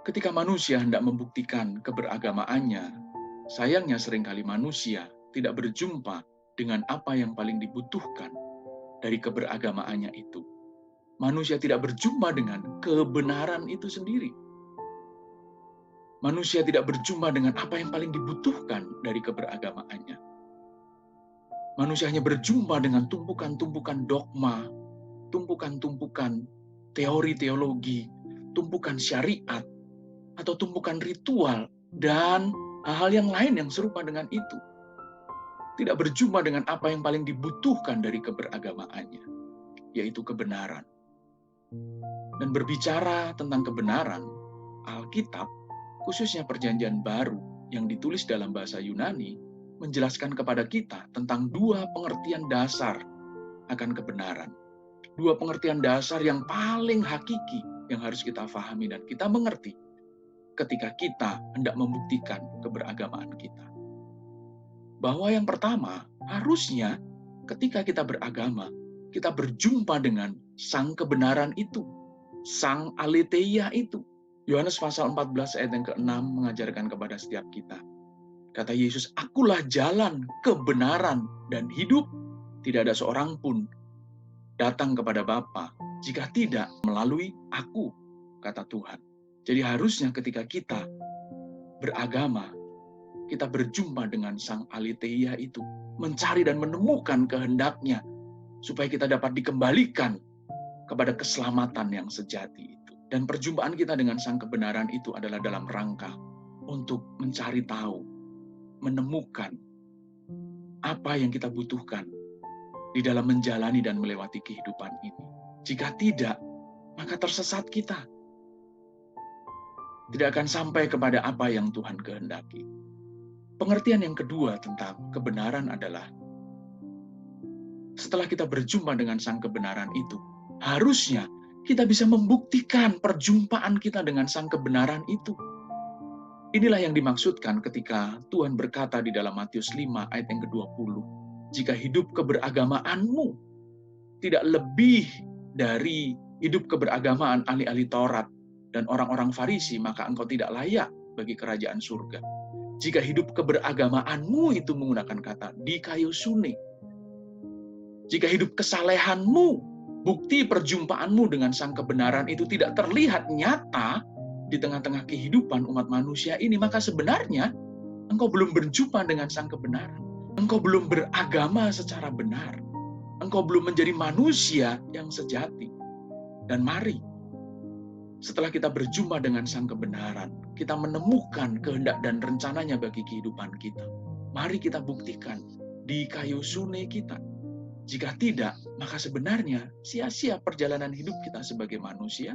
Ketika manusia hendak membuktikan keberagamaannya, sayangnya seringkali manusia tidak berjumpa dengan apa yang paling dibutuhkan dari keberagamaannya itu. Manusia tidak berjumpa dengan kebenaran itu sendiri. Manusia tidak berjumpa dengan apa yang paling dibutuhkan dari keberagamaannya. Manusia hanya berjumpa dengan tumpukan-tumpukan dogma, tumpukan-tumpukan teori teologi, tumpukan syariat, atau tumpukan ritual, dan hal-hal yang lain yang serupa dengan itu. Tidak berjumpa dengan apa yang paling dibutuhkan dari keberagamaannya, yaitu kebenaran. Dan berbicara tentang kebenaran, Alkitab, khususnya Perjanjian Baru yang ditulis dalam bahasa Yunani, menjelaskan kepada kita tentang dua pengertian dasar akan kebenaran. Dua pengertian dasar yang paling hakiki yang harus kita pahami dan kita mengerti ketika kita hendak membuktikan keberagamaan kita. Bahwa yang pertama, harusnya ketika kita beragama, kita berjumpa dengan sang kebenaran itu, sang aletheia itu. Yohanes pasal 14 ayat yang ke-6 mengajarkan kepada setiap kita. Kata Yesus, "Akulah jalan, kebenaran, dan hidup. Tidak ada seorang pun datang kepada Bapa jika tidak melalui aku," kata Tuhan. Jadi harusnya ketika kita beragama, kita berjumpa dengan sang aletheia itu, mencari dan menemukan kehendaknya, supaya kita dapat dikembalikan kepada keselamatan yang sejati itu. Dan perjumpaan kita dengan sang kebenaran itu adalah dalam rangka untuk mencari tahu, menemukan apa yang kita butuhkan di dalam menjalani dan melewati kehidupan ini. Jika tidak, maka tersesat kita. Tidak akan sampai kepada apa yang Tuhan kehendaki. Pengertian yang kedua tentang kebenaran adalah, setelah kita berjumpa dengan sang kebenaran itu, harusnya kita bisa membuktikan perjumpaan kita dengan sang kebenaran itu. Inilah yang dimaksudkan ketika Tuhan berkata di dalam Matius 5 ayat yang ke-20, "Jika hidup keberagamaanmu tidak lebih dari hidup keberagamaan ahli-ahli Taurat dan orang-orang Farisi, maka engkau tidak layak bagi kerajaan surga." Jika hidup keberagamaanmu itu menggunakan kata dikaiosune, jika hidup kesalehanmu, bukti perjumpaanmu dengan sang kebenaran itu tidak terlihat nyata di tengah-tengah kehidupan umat manusia ini, maka sebenarnya engkau belum berjumpa dengan sang kebenaran. Engkau belum beragama secara benar. Engkau belum menjadi manusia yang sejati. Dan mari, setelah kita berjumpa dengan sang kebenaran, kita menemukan kehendak dan rencananya bagi kehidupan kita. Mari kita buktikan di kaiosune kita. Jika tidak, maka sebenarnya sia-sia perjalanan hidup kita sebagai manusia,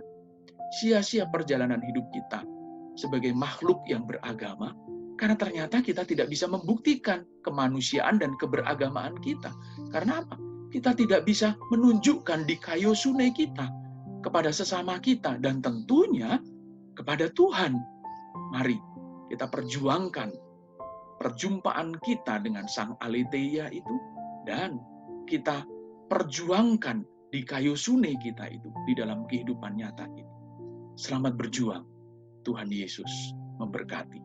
sia-sia perjalanan hidup kita sebagai makhluk yang beragama, karena ternyata kita tidak bisa membuktikan kemanusiaan dan keberagamaan kita. Karena apa? Kita tidak bisa menunjukkan di kaiosune kita kepada sesama kita, dan tentunya kepada Tuhan. Mari kita perjuangkan perjumpaan kita dengan sang aletheia itu, dan kita perjuangkan di kaiosune kita itu di dalam kehidupan nyata ini. Selamat berjuang. Tuhan Yesus memberkati.